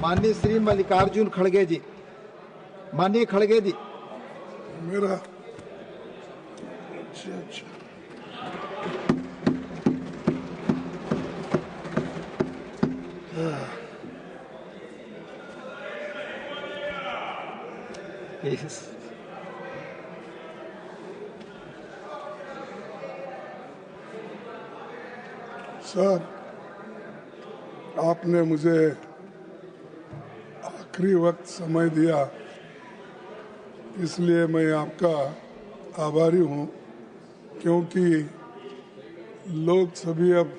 माननीय श्री मल्लिकार्जुन खड़गे जी, माननीय खड़गे जी। मेरा अच्छा Yes. सर, आपने मुझे आखिरी वक्त समय दिया, इसलिए मैं आपका आभारी हूँ, क्योंकि लोग सभी अब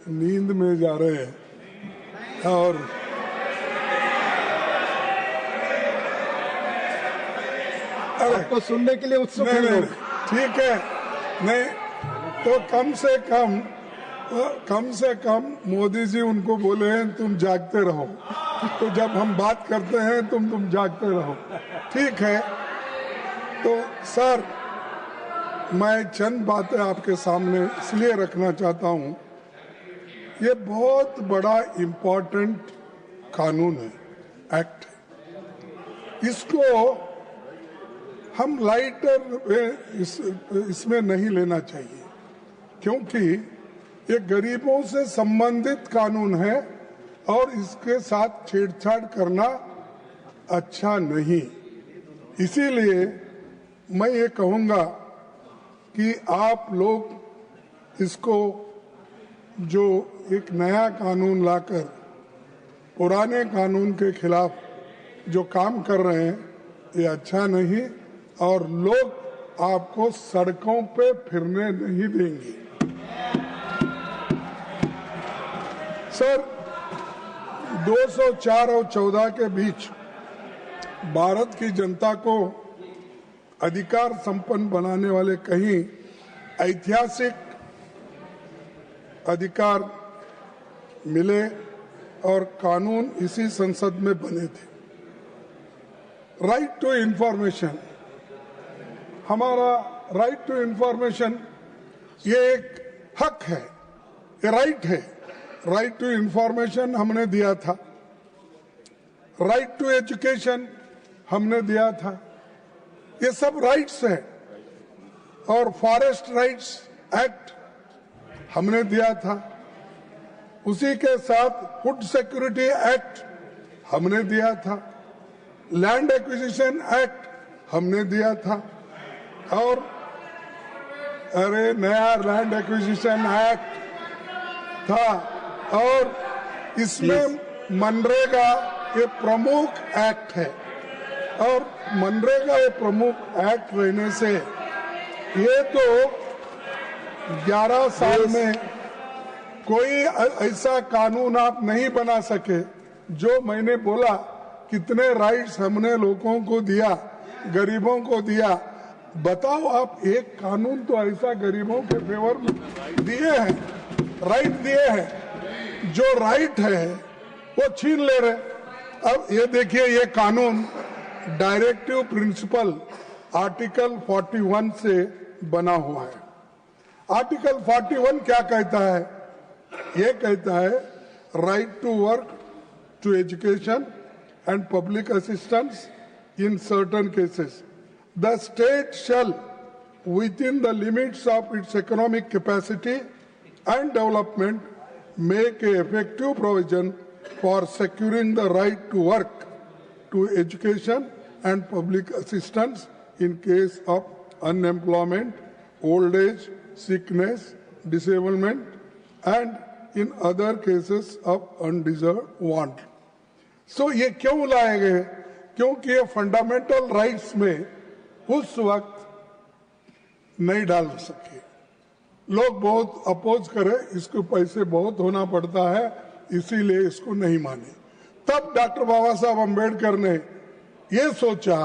नींद में जा रहे हैं और आपको सुनने के लिए उत्सुक हैं लोग। ठीक है, नहीं तो कम से कम मोदी जी उनको बोले हैं तुम जागते रहो, तो जब हम बात करते हैं तुम जागते रहो। ठीक है, तो सर मैं चंद बातें आपके सामने इसलिए रखना चाहता हूँ, ये बहुत बड़ा इम्पोर्टेंट कानून है, एक्ट है। इसको हम लाइटर इसमें नहीं लेना चाहिए, क्योंकि ये गरीबों से संबंधित कानून है और इसके साथ छेड़छाड़ करना अच्छा नहीं। इसीलिए मैं ये कहूँगा कि आप लोग इसको जो एक नया कानून लाकर पुराने कानून के खिलाफ जो काम कर रहे हैं, ये अच्छा नहीं, और लोग आपको सड़कों पे फिरने नहीं देंगे। सर, 204 और 14 के बीच भारत की जनता को अधिकार संपन्न बनाने वाले कई ऐतिहासिक अधिकार मिले और कानून इसी संसद में बने थे। राइट टू इंफॉर्मेशन, हमारा राइट टू इंफॉर्मेशन ये एक हक है, ये राइट है। राइट टू इंफॉर्मेशन हमने दिया था, राइट टू एजुकेशन हमने दिया था, ये सब राइट्स है। और फॉरेस्ट राइट्स एक्ट हमने दिया था, उसी के साथ फूड सिक्योरिटी एक्ट हमने दिया था, लैंड एक्विजिशन एक्ट हमने दिया था, और अरे नया लैंड एक्विजिशन एक्ट था, और इसमें मनरेगा ये प्रमुख एक्ट है। और मनरेगा ये प्रमुख एक्ट रहने से ये तो 11 साल में कोई ऐसा कानून आप नहीं बना सके। जो मैंने बोला कितने राइट्स हमने लोगों को दिया, गरीबों को दिया, बताओ आप एक कानून तो ऐसा गरीबों के फेवर में दिए हैं, राइट दिए हैं। जो राइट है वो छीन ले रहे। अब ये देखिए, ये कानून डायरेक्टिव प्रिंसिपल आर्टिकल 41 से बना हुआ है। आर्टिकल 41 क्या कहता है? ये कहता है right to work, to education and public assistance in certain cases. The state shall, within the limits of its economic capacity and development, make a effective provision for securing the right to work, to education and public assistance in case of unemployment, old age, sickness, disablement, and in other cases of undeserved want. सो ये क्यों लाए गए? क्योंकि ये fundamental rights में उस वक्त नहीं डाल सके। लोग बहुत अपोज करे, इसको पैसे बहुत होना पड़ता है, इसीलिए इसको नहीं माने। तब डॉक्टर बाबा साहब अम्बेडकर ने ये सोचा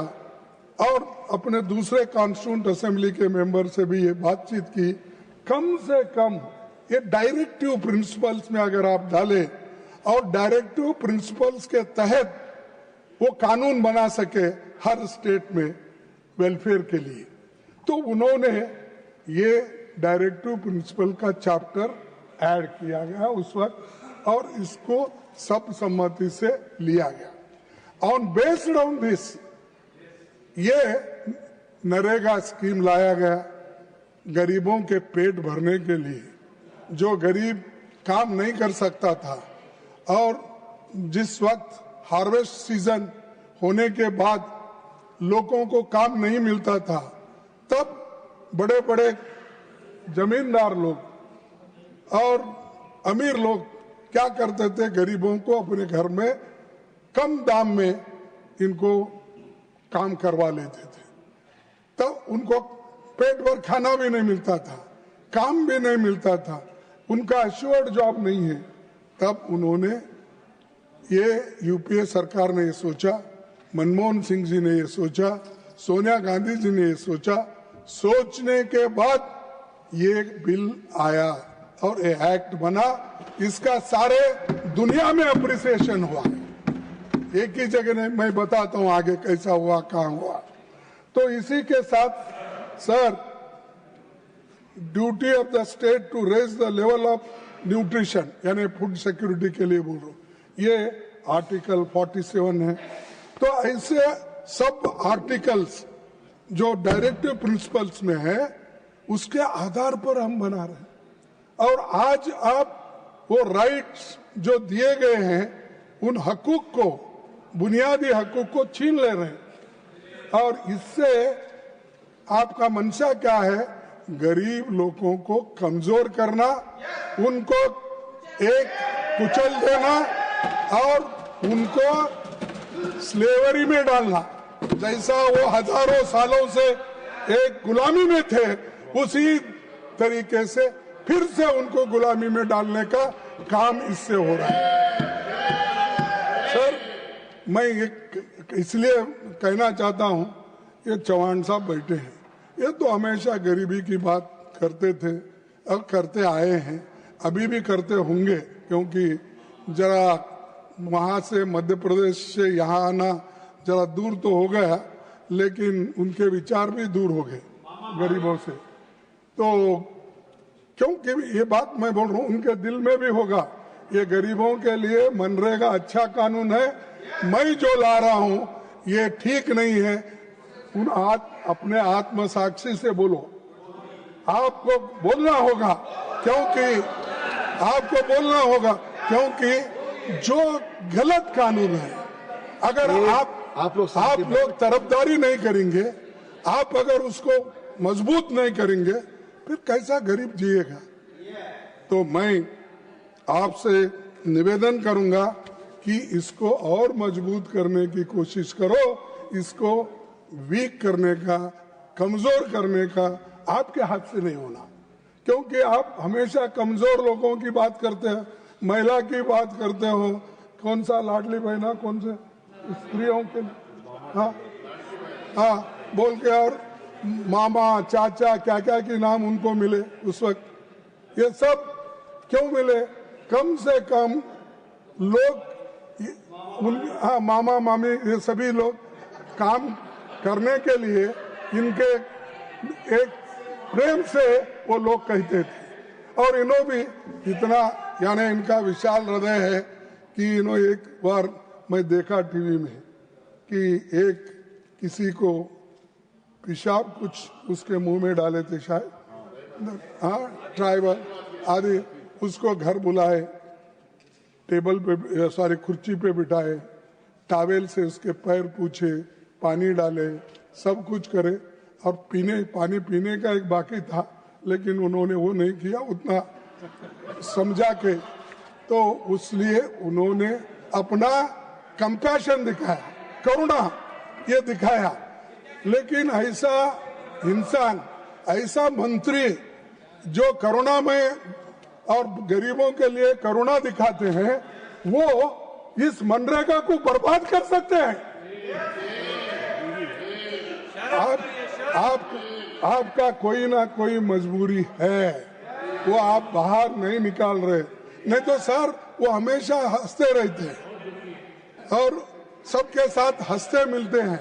और अपने दूसरे कॉन्स्टिट्यूंट असेंबली के मेंबर से भी ये बातचीत की, कम से कम ये डायरेक्टिव प्रिंसिपल्स में अगर आप डालें और डायरेक्टिव प्रिंसिपल्स के तहत वो कानून बना सके हर स्टेट में वेलफेयर के लिए, तो उन्होंने ये डायरेक्टिव प्रिंसिपल का चैप्टर ऐड किया गया उस वक्त, और इसको सब सम्मति से लिया गया। ऑन बेस्ड ऑन दिस ये नरेगा स्कीम लाया गया गरीबों के पेट भरने के लिए। जो गरीब काम नहीं कर सकता था और जिस वक्त हार्वेस्ट सीजन होने के बाद लोगों को काम नहीं मिलता था, तब बड़े बड़े जमींदार लोग और अमीर लोग क्या करते थे, गरीबों को अपने घर में कम दाम में इनको काम करवा लेते थे। तब उनको पेट भर खाना भी नहीं मिलता था, काम भी नहीं मिलता था, उनका एश्योर्ड जॉब नहीं है। तब उन्होंने ये यूपीए सरकार ने ये सोचा, मनमोहन सिंह जी ने ये सोचा, सोनिया गांधी जी ने ये सोचा, सोचने के बाद ये बिल आया और ये एक्ट बना। इसका सारे दुनिया में अप्रिसिएशन हुआ। एक ही जगह नहीं, मैं बताता हूँ आगे कैसा हुआ, कहाँ हुआ। तो इसी के साथ sir, duty of the state to raise the level of nutrition, यानी फूड सिक्योरिटी के लिए बोल रहा हूँ, ये आर्टिकल 47 है। तो ऐसे सब आर्टिकल्स जो डायरेक्टिव प्रिंसिपल्स में है, उसके आधार पर हम बना रहे हैं। और आज आप वो राइट्स जो दिए गए हैं, उन हकूक को, बुनियादी हकूक को छीन ले रहे हैं। और इससे आपका मंशा क्या है? गरीब लोगों को कमजोर करना, उनको एक कुचल देना और उनको स्लेवरी में डालना। जैसा वो हजारों सालों से एक गुलामी में थे, उसी तरीके से फिर से उनको गुलामी में डालने का काम इससे हो रहा है। सर, मैं ये इसलिए कहना चाहता हूं, ये चौहान साहब बैठे हैं, ये तो हमेशा गरीबी की बात करते थे और करते आए हैं, अभी भी करते होंगे, क्योंकि जरा वहां से मध्य प्रदेश से यहाँ आना जरा दूर तो हो गया, लेकिन उनके विचार भी दूर हो गए गरीबों से। तो क्योंकि ये बात मैं बोल रहा हूँ, उनके दिल में भी होगा, ये गरीबों के लिए मनरेगा अच्छा कानून है, मैं जो ला रहा हूँ ये ठीक नहीं है। उन अपने आत्म साक्षी से बोलो, आपको बोलना होगा, क्योंकि जो गलत कानून है, अगर आप लोग तरफदारी नहीं करेंगे, आप अगर उसको मजबूत नहीं करेंगे, फिर कैसा गरीब जिएगा। तो मैं आपसे निवेदन करूंगा कि इसको और मजबूत करने की कोशिश करो, इसको वीक करने का, कमजोर करने का आपके हाथ से नहीं होना, क्योंकि आप हमेशा कमजोर लोगों की बात करते हैं, महिला की बात करते हो, कौन सा लाडली बहना, कौन से स्त्रियों के, हाँ बोल के, और मामा चाचा क्या क्या के नाम उनको मिले उस वक्त। ये सब क्यों मिले? कम से कम लोग, मामा मामी, ये सभी लोग काम करने के लिए इनके एक प्रेम से वो लोग कहते थे। और इन्हों भी इतना, यानी इनका विशाल हृदय है कि इन्हों, एक बार मैं देखा टीवी में कि एक किसी को पेशाब कुछ उसके मुंह में डाले थे शायद, ट्राइबल आदि, उसको घर बुलाए, टेबल पे, सॉरी कुर्सी पे बिठाए, टॉवेल से उसके पैर पूछे, पानी डाले, सब कुछ करे, और पानी पीने का एक बाकी था, लेकिन उन्होंने वो नहीं किया उतना समझा के। तो उसलिए उन्होंने अपना कंपैशन दिखाया, करुणा ये दिखाया। लेकिन ऐसा इंसान, ऐसा मंत्री जो करुणा में और गरीबों के लिए करुणा दिखाते हैं, वो इस मनरेगा को बर्बाद कर सकते हैं। आपका कोई ना कोई मजबूरी है, वो आप बाहर नहीं निकाल रहे। नहीं तो सर, वो हमेशा हंसते रहते हैं और सबके साथ हंसते मिलते हैं,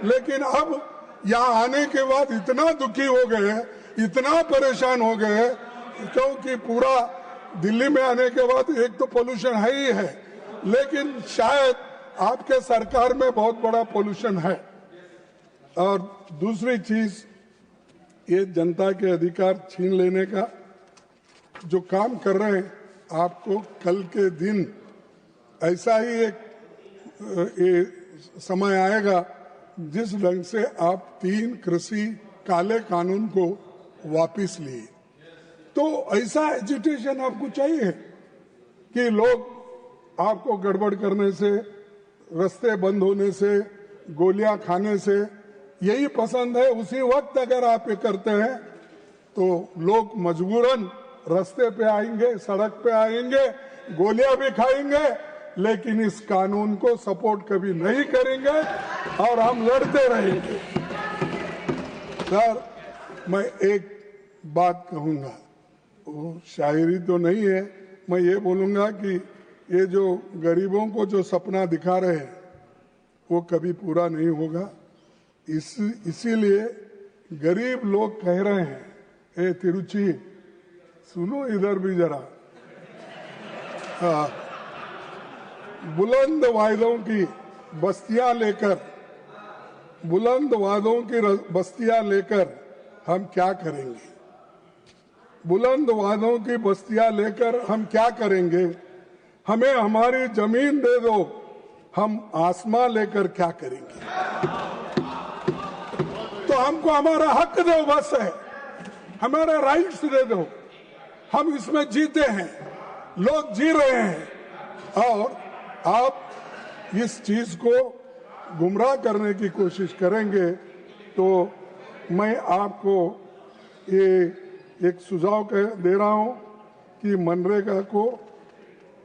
लेकिन अब यहाँ आने के बाद इतना दुखी हो गए, इतना परेशान हो गए, क्योंकि पूरा दिल्ली में आने के बाद एक तो पोल्यूशन है ही है, लेकिन शायद आपके सरकार में बहुत बड़ा पोल्यूशन है। और दूसरी चीज, ये जनता के अधिकार छीन लेने का जो काम कर रहे हैं, आपको कल के दिन ऐसा ही एक समय आएगा जिस ढंग से आप 3 कृषि काले कानून को वापस लिए, तो ऐसा एजिटेशन आपको चाहिए कि लोग आपको गड़बड़ करने से, रास्ते बंद होने से, गोलियां खाने से यही पसंद है। उसी वक्त अगर आप ये करते हैं तो लोग मजबूरन रास्ते पे आएंगे, सड़क पे आएंगे, गोलियां भी खाएंगे, लेकिन इस कानून को सपोर्ट कभी नहीं करेंगे और हम लड़ते रहेंगे। सर, मैं एक बात कहूंगा, वो शायरी तो नहीं है, मैं ये बोलूंगा कि ये जो गरीबों को जो सपना दिखा रहे हैं वो कभी पूरा नहीं होगा। इसीलिए गरीब लोग कह रहे हैं, ए तिरुचि सुनो इधर भी जरा, बुलंद वायदों की बस्तियां लेकर, बुलंद वादों की बस्तियां लेकर हम क्या करेंगे? बुलंद वादों की बस्तियां लेकर हम क्या करेंगे? हमें हमारी जमीन दे दो, हम आसमां लेकर क्या करेंगे? तो हमको हमारा हक दो, बस है, हमारा राइट्स दे दो। हम इसमें जीते हैं, लोग जी रहे हैं, और आप इस चीज को गुमराह करने की कोशिश करेंगे तो मैं आपको ये एक सुझाव दे रहा हूं कि मनरेगा को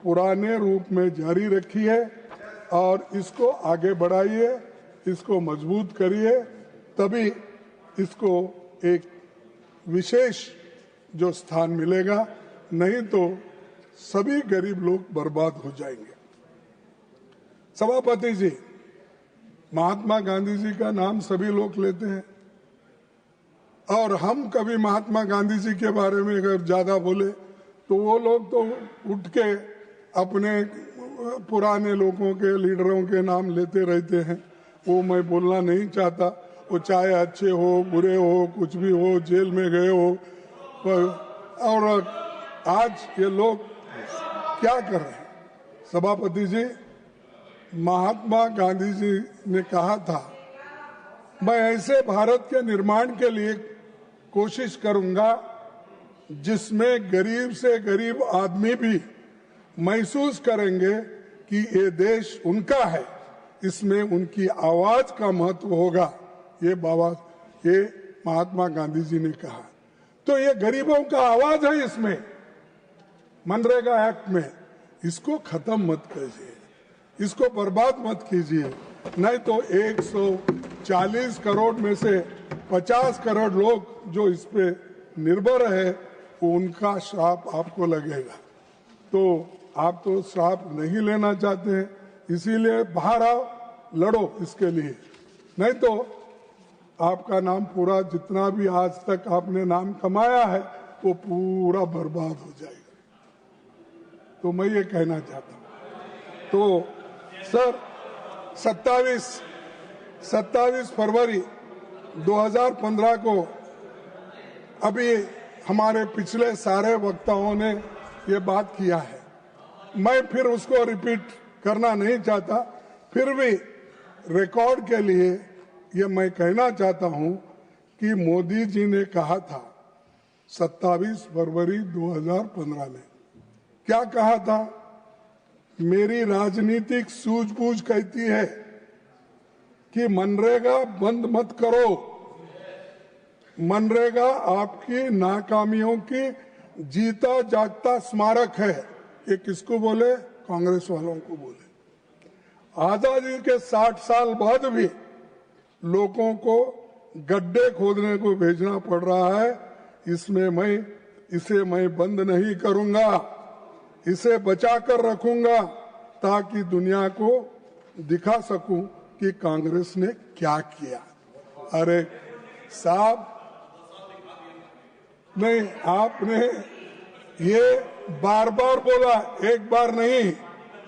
पुराने रूप में जारी रखिए और इसको आगे बढ़ाइए, इसको मजबूत करिए, तभी इसको एक विशेष जो स्थान मिलेगा, नहीं तो सभी गरीब लोग बर्बाद हो जाएंगे। सभापति जी, महात्मा गांधी जी का नाम सभी लोग लेते हैं और हम कभी महात्मा गांधी जी के बारे में अगर ज्यादा बोले तो वो लोग तो उठ के अपने पुराने लोगों के, लीडरों के नाम लेते रहते हैं। वो मैं बोलना नहीं चाहता, वो चाहे अच्छे हो, बुरे हो, कुछ भी हो, जेल में गए हो, और आज ये लोग क्या कर रहे हैं? सभापति जी, महात्मा गांधी जी ने कहा था, मैं ऐसे भारत के निर्माण के लिए कोशिश करूंगा जिसमें गरीब से गरीब आदमी भी महसूस करेंगे कि ये देश उनका है, इसमें उनकी आवाज का महत्व होगा। ये महात्मा गांधी जी ने कहा। तो ये गरीबों का आवाज है इसमें, मनरेगा एक्ट में। इसको खत्म मत कीजिए, इसको बर्बाद मत कीजिए, नहीं तो 140 करोड़ में से 50 करोड़ लोग जो इस पे निर्भर है, उनका श्राप आपको लगेगा। तो आप तो श्राप नहीं लेना चाहते हैं, इसीलिए बाहर आओ, लड़ो इसके लिए, नहीं तो आपका नाम पूरा, जितना भी आज तक आपने नाम कमाया है, वो पूरा बर्बाद हो जाएगा। तो मैं ये कहना चाहता हूं। तो सर, 27 फरवरी 2015 को अभी हमारे पिछले सारे वक्ताओं ने ये बात किया है, मैं फिर उसको रिपीट करना नहीं चाहता, फिर भी रिकॉर्ड के लिए ये मैं कहना चाहता हूं कि मोदी जी ने कहा था 27 फरवरी 2015 में, क्या कहा था? मेरी राजनीतिक सूझबूझ कहती है कि मनरेगा बंद मत करो। मनरेगा आपकी नाकामियों की जीता जागता स्मारक है। ये किसको बोले? कांग्रेस वालों को बोले। आजादी के 60 साल बाद भी लोगों को गड्ढे खोदने को भेजना पड़ रहा है। इसे मैं बंद नहीं करूंगा, इसे बचाकर रखूंगा ताकि दुनिया को दिखा सकूं कि कांग्रेस ने क्या किया। अरे साहब, नहीं, आपने ये बार बार बोला, एक बार नहीं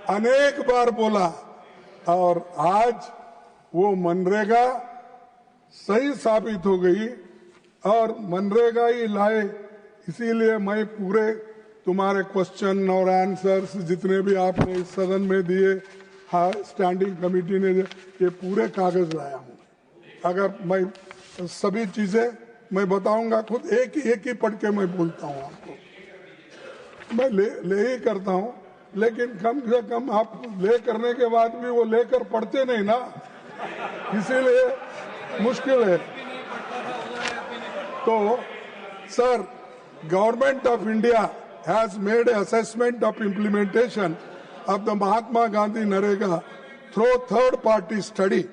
अनेक बार बोला, और आज वो मनरेगा सही साबित हो गई और मनरेगा ही लाए। इसीलिए मैं पूरे तुम्हारे क्वेश्चन और आंसर्स जितने भी आपने इस सदन में दिए, हाँ, स्टैंडिंग कमेटी ने ये पूरे कागज लाया हूँ। अगर मैं सभी चीजें मैं बताऊंगा, खुद एक ही पढ़ के मैं बोलता हूँ आपको, मैं ले ही करता हूँ, लेकिन कम से कम आप ले करने के बाद भी वो लेकर पढ़ते नहीं ना, इसीलिए मुश्किल है। तो sir, government of India has made assessment of implementation of the Mahatma Gandhi Narega through third-party study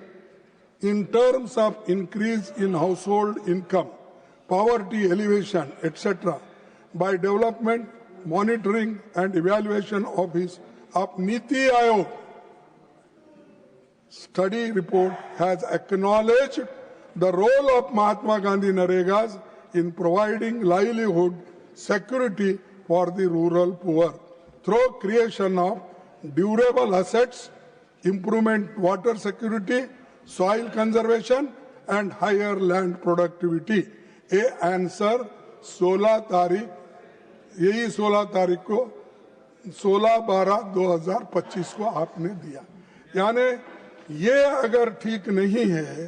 in terms of increase in household income, poverty elevation, etc. by development, monitoring and evaluation of Niti Aayog. Study report has acknowledged the role of Mahatma Gandhi Naregas in providing livelihood security for the rural poor through creation of durable assets, improvement water security, soil conservation and higher land productivity. ये answer 16 तारीख, यही 16 तारीख को 16/12/2025 को आपने दिया। यानी ये अगर ठीक नहीं है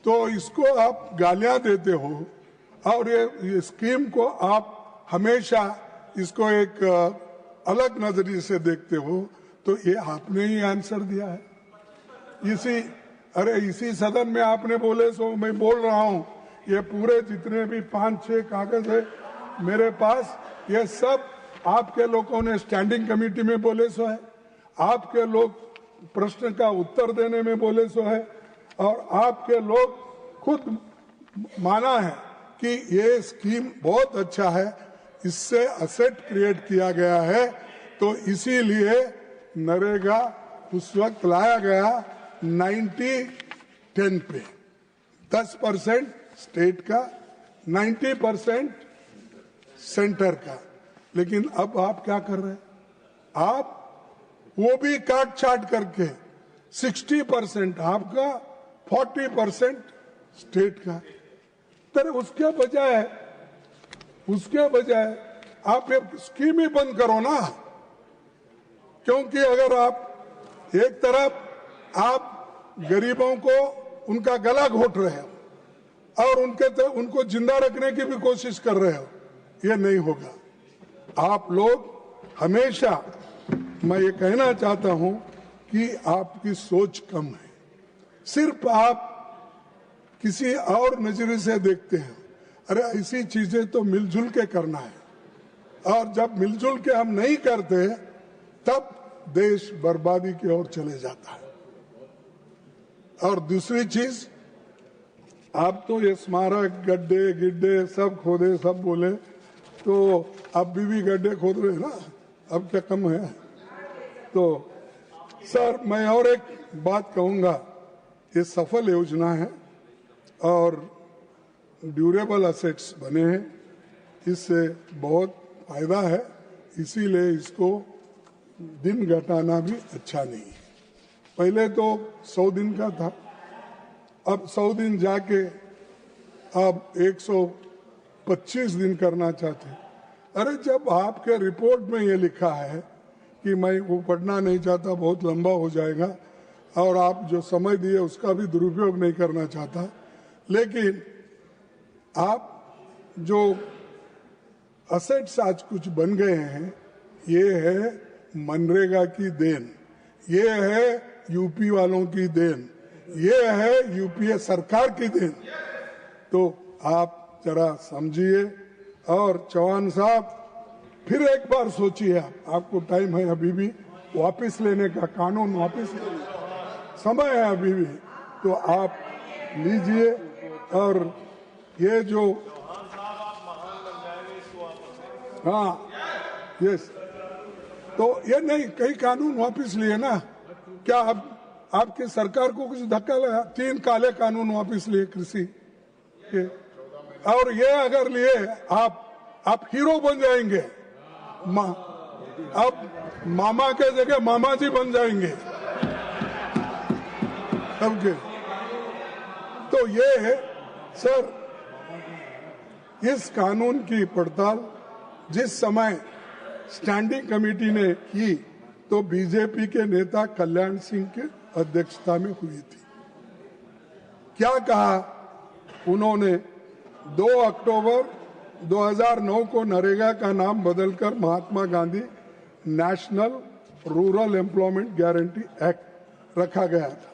तो इसको आप गालियां देते हो और ये स्कीम को आप हमेशा इसको एक अलग नजरिए से देखते हो, तो ये आपने ही आंसर दिया है। इसी सदन में आपने बोले, सो मैं बोल रहा हूँ, ये पूरे जितने भी 5-6 कागज है मेरे पास, ये सब आपके लोगों ने स्टैंडिंग कमेटी में बोले सो है, आपके लोग प्रश्न का उत्तर देने में बोले सो है, और आपके लोग खुद माना है कि ये स्कीम बहुत अच्छा है, इससे असेट क्रिएट किया गया है। तो इसीलिए नरेगा उस वक्त लाया गया 90-10 पे, 10% स्टेट का, 90% सेंटर का। लेकिन अब आप क्या कर रहे हैं? आप वो भी काट छाट करके 60% आपका, 40% स्टेट का। तो उसके बजाय आप एक स्कीम ही बंद करो ना, क्योंकि अगर आप एक तरफ आप गरीबों को उनका गला घोट रहे हो और उनको जिंदा रखने की भी कोशिश कर रहे हो, ये नहीं होगा। आप लोग हमेशा, मैं ये कहना चाहता हूं कि आपकी सोच कम है, सिर्फ आप किसी और नजरिए से देखते हैं। अरे ऐसी चीजें तो मिलजुल के करना है, और जब मिलजुल के हम नहीं करते तब देश बर्बादी की ओर चले जाता है। और दूसरी चीज, आप तो ये स्मारक गड्ढे गिड्ढे सब खोदे, सब बोले, तो अब भी गड्ढे खोद रहे हैं ना, अब क्या कम है? तो सर, मैं और एक बात कहूंगा, ये सफल योजना है और ड्यूरेबल असेट्स बने हैं, इससे बहुत फायदा है, इसीलिए इसको दिन घटाना भी अच्छा नहीं है। पहले तो 100 दिन का था, अब 100 दिन जाके अब 125 दिन करना चाहते। अरे जब आपके रिपोर्ट में ये लिखा है कि मैं वो पढ़ना नहीं चाहता, बहुत लंबा हो जाएगा, और आप जो समय दिए उसका भी दुरुपयोग नहीं करना चाहता, लेकिन आप जो असेट्स आज कुछ बन गए हैं, ये है मनरेगा की देन, ये है यूपी वालों की देन, ये है यूपीए सरकार की देन। तो आप जरा समझिए, और चौहान साहब फिर एक बार सोचिए, आपको टाइम है अभी भी वापस लेने का, कानून वापस लेने का समय है अभी भी, तो आप लीजिए। और ये जो, हाँ यस, तो ये नहीं, कई कानून वापस लिए ना, क्या अब आपकी सरकार को कुछ धक्का लगा? 3 काले कानून वापस लिए कृषि के, और ये अगर लिए आप हीरो बन जाएंगे, अब मामा के जगह मामा जी बन जाएंगे सबके। तो ये है सर, इस कानून की पड़ताल जिस समय स्टैंडिंग कमेटी ने की तो बीजेपी के नेता कल्याण सिंह के अध्यक्षता में हुई थी। क्या कहा उन्होंने? 2 अक्टूबर 2009 को नरेगा का नाम बदलकर Mahatma Gandhi national rural employment guarantee act रखा गया था।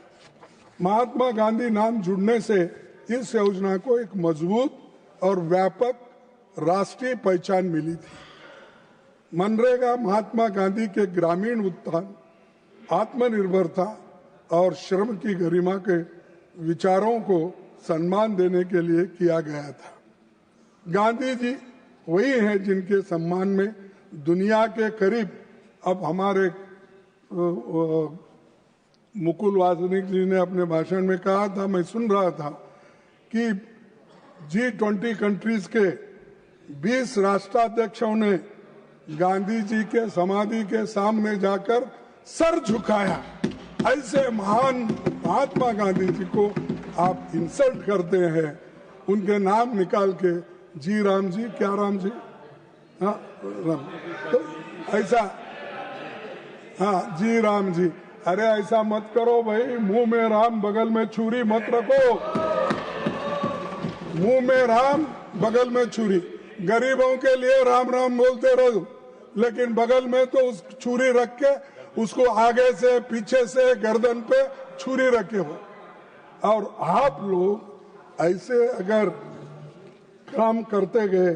महात्मा गांधी नाम जुड़ने से इस योजना को एक मजबूत और व्यापक राष्ट्रीय पहचान मिली थी। मनरेगा महात्मा गांधी के ग्रामीण उत्थान, आत्मनिर्भरता और श्रम की गरिमा के विचारों को सम्मान देने के लिए किया गया था। गांधी जी वही हैं जिनके सम्मान में दुनिया के करीब, अब हमारे मुकुल वासनिक जी ने अपने भाषण में कहा था, मैं सुन रहा था कि G20 कंट्रीज के 20 राष्ट्राध्यक्षों ने गांधी जी के समाधि के सामने जाकर सर झुकाया। ऐसे महान महात्मा गांधी जी को आप इंसल्ट करते हैं, उनके नाम निकाल के जी राम जी, क्या राम जी, हाँ राम, तो ऐसा, हाँ जी राम जी, अरे ऐसा मत करो भाई, मुंह में राम बगल में छुरी मत रखो, मुंह में राम बगल में छुरी। गरीबों के लिए राम राम बोलते रहो, लेकिन बगल में तो उस छुरी रख के उसको आगे से पीछे से गर्दन पे छुरी रखे हो। और आप लोग ऐसे अगर काम करते गए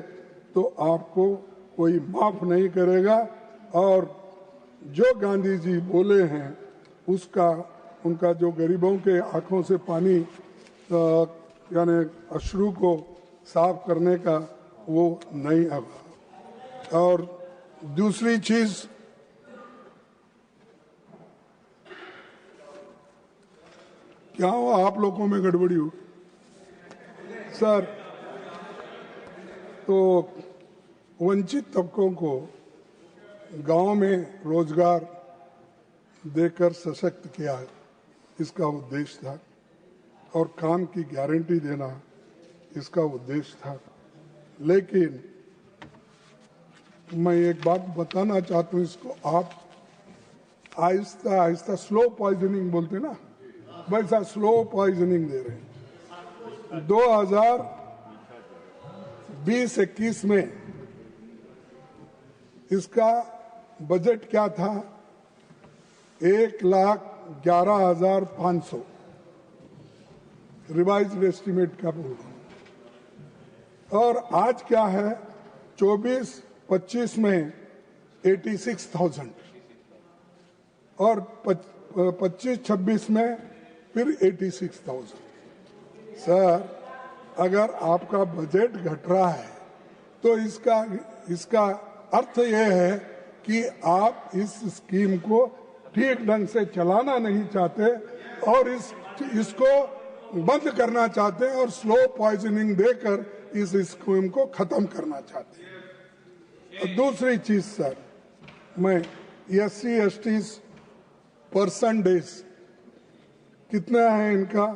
तो आपको कोई माफ नहीं करेगा। और जो गांधी जी बोले हैं उसका, उनका जो गरीबों के आंखों से पानी यानी अश्रु को साफ करने का, वो नहीं आगा। और दूसरी चीज, क्या हुआ? आप लोगों में गड़बड़ी हो सर। तो वंचित तबकों को गांव में रोजगार देकर सशक्त किया, इसका उद्देश्य था, और काम की गारंटी देना इसका उद्देश्य था। लेकिन मैं एक बात बताना चाहता हूँ, इसको आप आहिस्ता आहिस्ता स्लो पॉइजनिंग बोलते ना, वैसा स्लो पॉइजनिंग दे रहे हैं। 2020-21 में इसका बजट क्या था? 1,11,500 रिवाइज्ड एस्टिमेट का बोल रहा हूं। और आज क्या है? 24-25 में 86,000 और 25-26 में फिर 86,000। सर, अगर आपका बजट घट रहा है तो इसका अर्थ यह है कि आप इस स्कीम को ठीक ढंग से चलाना नहीं चाहते और इसको बंद करना चाहते हैं और स्लो पॉइजनिंग देकर इस स्कीम को खत्म करना चाहते हैं। और दूसरी चीज सर, मैं SC/ST परसेंटेज कितना है इनका?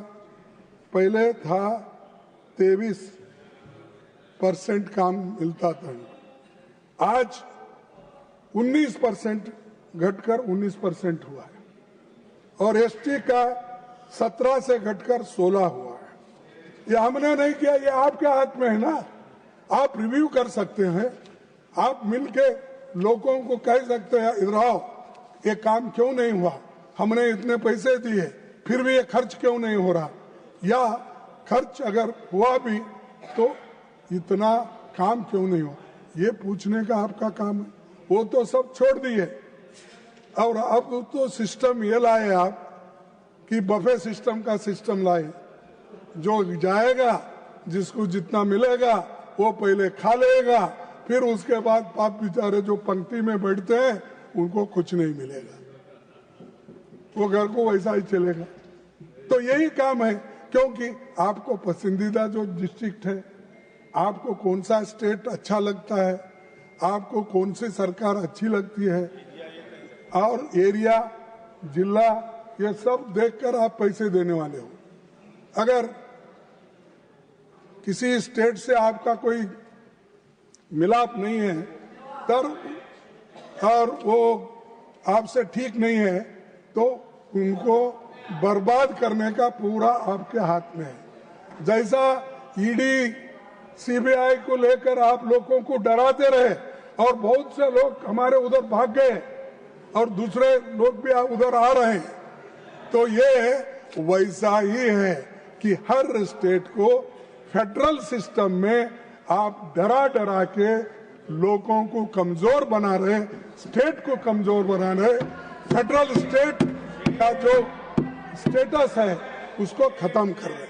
पहले था 23% काम मिलता था, आज 19% घटकर 19% हुआ है। और ST का 17 से घटकर 16 हुआ है। ये हमने नहीं किया, ये आपके हाथ में है ना। आप रिव्यू कर सकते हैं, आप मिलके लोगों को कह सकते हैं इधर आओ, ये काम क्यों नहीं हुआ, हमने इतने पैसे दिए फिर भी ये खर्च क्यों नहीं हो रहा, या खर्च अगर हुआ भी तो इतना काम क्यों नहीं हुआ, ये पूछने का आपका काम है। वो तो सब छोड़ दिए और अब तो सिस्टम ये लाए आप कि बफे सिस्टम का सिस्टम लाए, जो जाएगा जिसको जितना मिलेगा वो पहले खा लेगा, फिर उसके बाद पाप बेचारे जो पंक्ति में बैठते हैं उनको कुछ नहीं मिलेगा, वो घर को वैसा ही चलेगा। तो यही काम है, क्योंकि आपको पसंदीदा जो डिस्ट्रिक्ट है, आपको कौन सा स्टेट अच्छा लगता है, आपको कौन सी सरकार अच्छी लगती है और एरिया, जिला, ये सब देखकर आप पैसे देने वाले हो। अगर किसी स्टेट से आपका कोई मिलाप नहीं है तब और वो आपसे ठीक नहीं है तो उनको बर्बाद करने का पूरा आपके हाथ में है। जैसा ईडी सीबीआई को लेकर आप लोगों को डराते रहे और बहुत से लोग हमारे उधर भाग गए और दूसरे लोग भी उधर आ रहे हैं, तो ये वैसा ही है कि हर स्टेट को फेडरल सिस्टम में आप डरा डरा के लोगों को कमजोर बना रहे, स्टेट को कमजोर बना रहे। फेडरल स्टेट का जो स्टेटस है उसको खत्म कर रहे।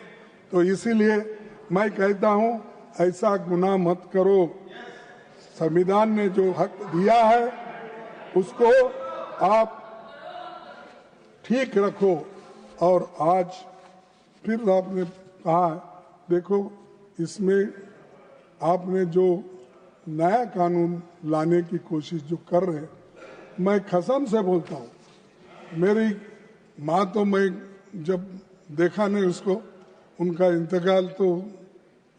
तो इसीलिए मैं कहता हूं ऐसा गुनाह मत करो। संविधान ने जो हक दिया है उसको आप ठीक रखो। और आज फिर आपने कहा, देखो इसमें आपने जो नया कानून लाने की कोशिश जो कर रहे हैं, मैं कसम से बोलता हूँ, मेरी माँ तो मैं जब देखा नहीं उसको, उनका इंतकाल तो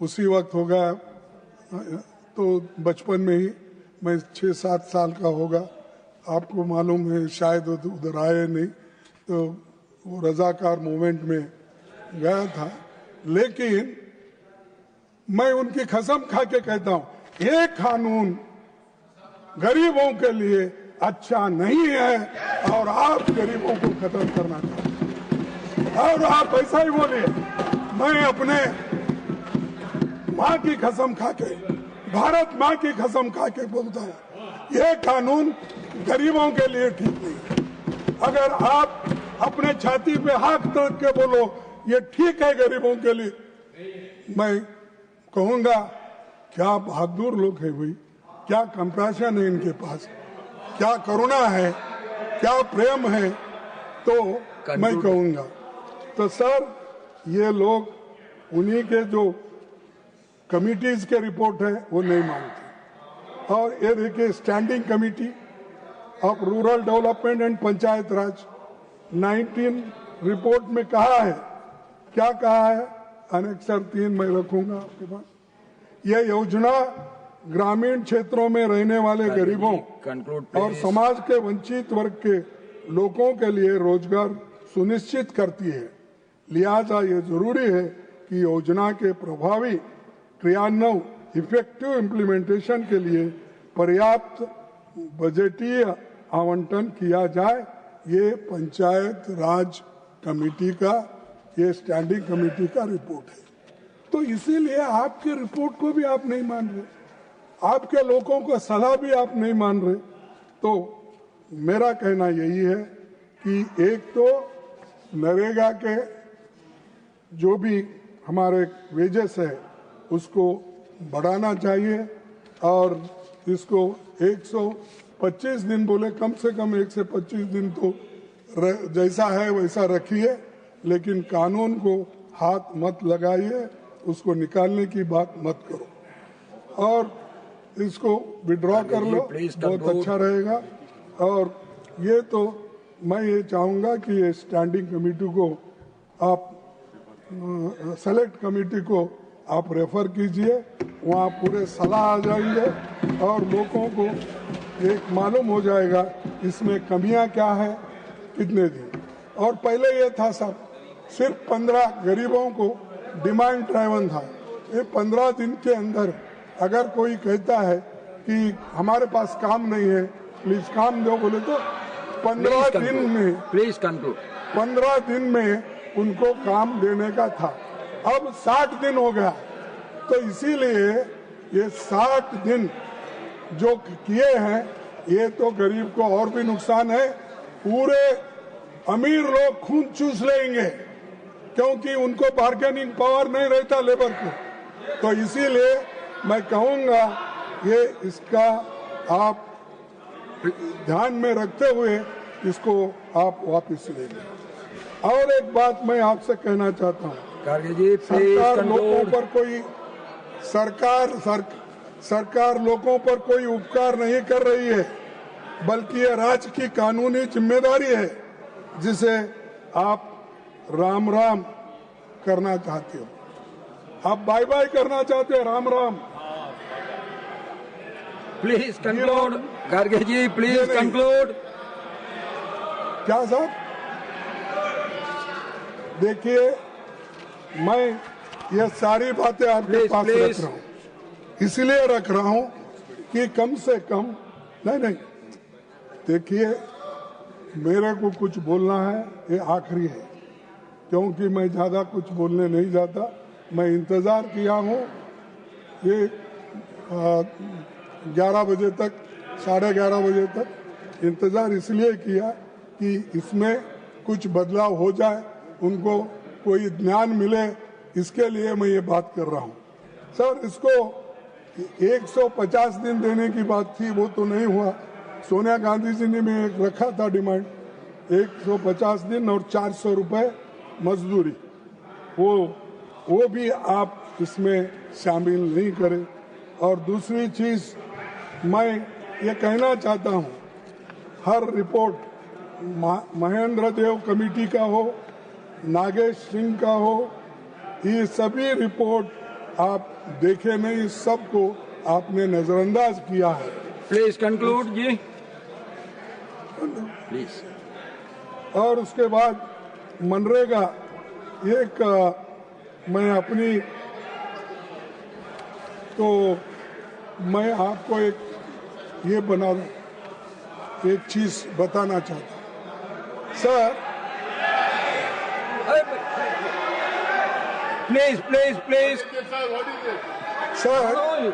उसी वक्त हो गया, तो बचपन में ही मैं 6-7 साल का होगा। आपको मालूम है शायद उधर आए नहीं, तो वो रजाकार मूवमेंट में गया था। लेकिन मैं उनकी कसम खा के कहता हूँ, ये कानून गरीबों के लिए अच्छा नहीं है और आप गरीबों को खत्म करना चाहते हैं। और आप ऐसा ही बोलिए। मैं अपने माँ की कसम खा के, भारत माँ की कसम खा के बोलता हूँ, ये कानून गरीबों के लिए ठीक नहीं है। अगर आप अपने छाती पे हाथ रख के बोलो ये ठीक है गरीबों के लिए, मैं कहूंगा क्या बहादुर लोग हैं भाई, क्या कंपैशन है इनके पास, क्या करुणा है, क्या प्रेम है। तो मैं कहूंगा तो सर ये लोग उन्हीं के जो कमिटीज के रिपोर्ट है वो नहीं मानते। और ये देखिए standing committee of rural development and panchayat Raj 19 report में कहा है, क्या कहा है, अनेक्सर 3 मैं रखूंगा आपके पास। यह योजना ग्रामीण क्षेत्रों में रहने वाले गरीबों और समाज के वंचित वर्ग के लोगों के लिए रोजगार सुनिश्चित करती है। लिहाजा ये जरूरी है कि योजना के प्रभावी क्रियान्वयन, इफेक्टिव इम्प्लीमेंटेशन के लिए पर्याप्त बजटीय आवंटन किया जाए। ये पंचायत राज कमेटी का, ये स्टैंडिंग कमेटी का रिपोर्ट है। तो इसीलिए आपके रिपोर्ट को भी आप नहीं मान रहे, आपके लोगों को सलाह भी आप नहीं मान रहे। तो मेरा कहना यही है कि एक तो नरेगा के जो भी हमारे वेजेस है उसको बढ़ाना चाहिए और इसको 125 दिन बोले, कम से कम 1 से 25 दिन तो जैसा है वैसा रखिए, लेकिन कानून को हाथ मत लगाइए, उसको निकालने की बात मत करो और इसको विड्रॉ कर लो, बहुत अच्छा रहेगा। और ये तो मैं ये चाहूंगा कि ये स्टैंडिंग कमेटी को आप सेलेक्ट कमेटी को आप रेफर कीजिए, वहाँ पूरे सलाह आ जाएंगे और लोगों को एक मालूम हो जाएगा इसमें कमियां क्या है, कितने दिन। और पहले ये था सब सिर्फ 15 गरीबों को डिमांड ड्राइवन था। ये 15 दिन के अंदर अगर कोई कहता है कि हमारे पास काम नहीं है, प्लीज काम दो, बोले तो 15 दिन में, प्लीज कंक्लूड, 15 दिन में उनको काम देने का था। अब 60 दिन हो गया, तो इसीलिए ये 60 दिन जो किए हैं ये तो गरीब को और भी नुकसान है। पूरे अमीर लोग खून चूस लेंगे क्योंकि उनको बार्गेनिंग पावर नहीं रहता लेबर को। तो इसीलिए मैं कहूंगा ये इसका आप ध्यान में रखते हुए इसको आप वापस ले लें। और एक बात मैं आपसे कहना चाहता हूँ, सरकार लोगों पर कोई सरकार लोगों पर कोई उपकार नहीं कर रही है, बल्कि ये राज्य की कानूनी जिम्मेदारी है जिसे आप राम राम करना चाहते हो, आप बाय बाय करना चाहते हो, Ram Ram. Please conclude Kharge ji, please conclude. क्या साहब, देखिए मैं ये सारी बातें आपके पास रख रहा हूँ, इसलिए रख रहा हूँ कि कम से कम नहीं, देखिए मेरे को कुछ बोलना है, ये आखिरी है, क्योंकि मैं ज्यादा कुछ बोलने नहीं जाता। मैं इंतजार किया हूँ ये 11 बजे तक, 11:30 बजे तक इंतजार इसलिए किया कि इसमें कुछ बदलाव हो जाए, उनको कोई ज्ञान मिले, इसके लिए मैं ये बात कर रहा हूँ। सर, इसको 150 दिन देने की बात थी, वो तो नहीं हुआ। सोनिया गांधी जी ने भी एक रखा था डिमांड, 150 दिन और 400 रुपए मजदूरी, वो भी आप इसमें शामिल नहीं करें। और दूसरी चीज मैं ये कहना चाहता हूँ, हर रिपोर्ट महेंद्र देव कमेटी का हो, नागेश सिंह का हो, ये सभी रिपोर्ट आप देखे नहीं, सबको आपने नजरअंदाज किया है। प्लीज कंक्लूड जी, प्लीज। और उसके बाद मनरेगा, एक मैं अपनी, तो मैं आपको एक ये बना एक चीज बताना चाहता हूँ sir. Please please please sir,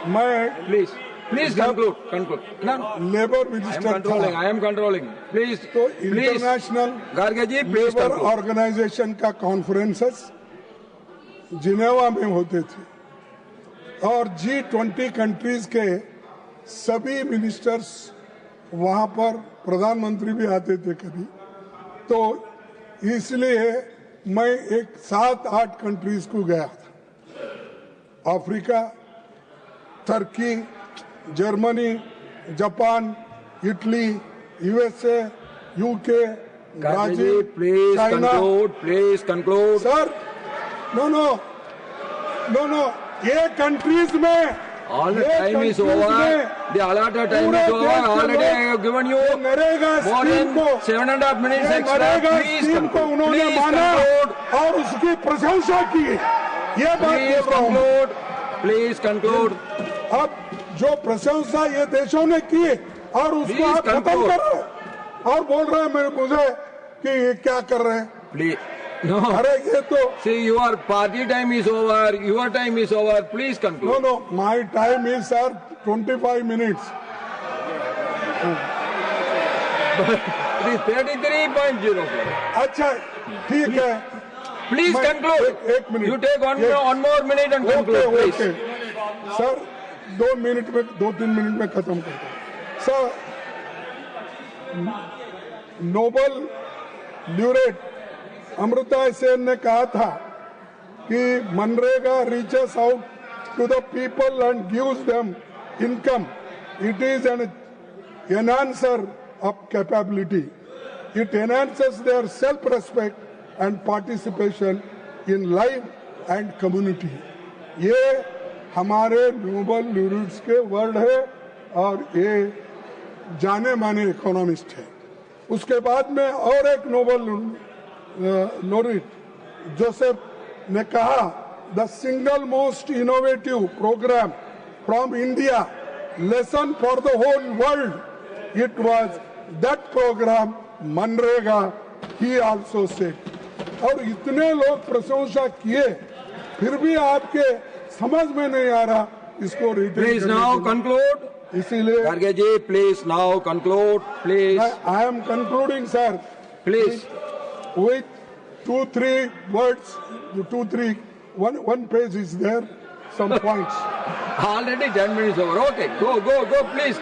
मैं प्लीज कंक्लूड। लेबर मिनिस्टर था, आई एम कंट्रोलिंग, प्लीज। तो international Kharge ji please labour organisation का कॉन्फ्रेंसेस जिनेवा में होते थे और G20 कंट्रीज के सभी मिनिस्टर्स वहां पर, प्रधानमंत्री भी आते थे कभी, तो इसलिए मैं एक 7-8 कंट्रीज को गया था, Africa, Turkey, Germany, Japan, Italy, USA, UK, Brazil, China. Please conclude sir, no, ये कंट्रीज में all the time is over, the allotted time is over, already I have given you more than 7.5 minutes extra. Please conclude, उन्होंने माना और उसकी प्रशंसा की, ये बात बोल रहा हूँ। Please conclude. अब जो प्रशंसा ये देशों ने की और उसको आप खत्म कर रहे हैं और बोल रहे हैं मुझे कि ये क्या कर रहे हैं। Please no. अरे ये तो see, your party time is over, your time is over, please conclude. No, my time is sir 25 minutes. It is 33.04. अच्छा ठीक है, Please conclude. एक minute, You take one more minute and conclude, please. Sir 2-3 minute में खत्म करता हूँ। Sir, Nobel laureate Amrita Sen ने कहा था कि MNREGA reaches out to the people and gives them income. It is an enhancer of capability. It enhances their self respect and participation in life and community. ये हमारे नोबल ल्यूरेट्स के वर्ड है और ये जाने माने इकोनॉमिस्ट है। उसके बाद में और एक नोबल laureate जोसेफ ने कहा, the single most innovative programme from India, lesson for the whole world, it was that programme MNREGA, he also said. और इतने लोग प्रशंसा किए, फिर भी आपके समझ में नहीं आ रहा इसको रिटेन। Please now conclude. इसीलिए Kharge ji please now conclude, please. I am concluding sir, please. with 2-3 words, 2-3, one page is there, some points. Already 10 minutes over. Okay, go, please.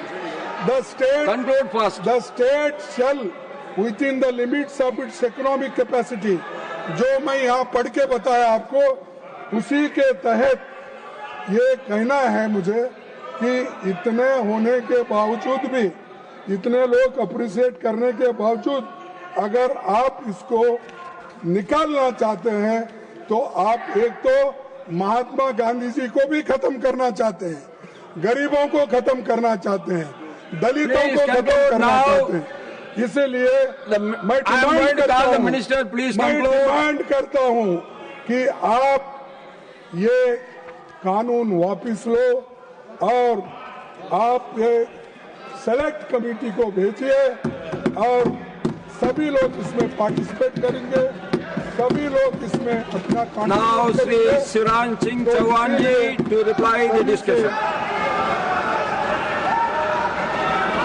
The state Conclude fast. The state shall, within the limits of its economic capacity, जो मैं यहाँ पढ़ के बताया आपको, उसी के तहत ये कहना है मुझे कि इतने होने के बावजूद भी, इतने लोग अप्रिशिएट करने के बावजूद अगर आप इसको निकालना चाहते हैं तो आप एक तो महात्मा गांधी जी को भी खत्म करना चाहते हैं, गरीबों को खत्म करना चाहते हैं, दलितों को खत्म करना चाहते हैं। इसलिए मैं डिमांड करता हूं कि आप ये कानून वापस लो और आप ये सेलेक्ट कमेटी को भेजिए और सभी लोग इसमें पार्टिसिपेट करेंगे, सभी लोग इसमें अपना Now, Shri Shivraj Singh Chauhan ji to reply the discussion.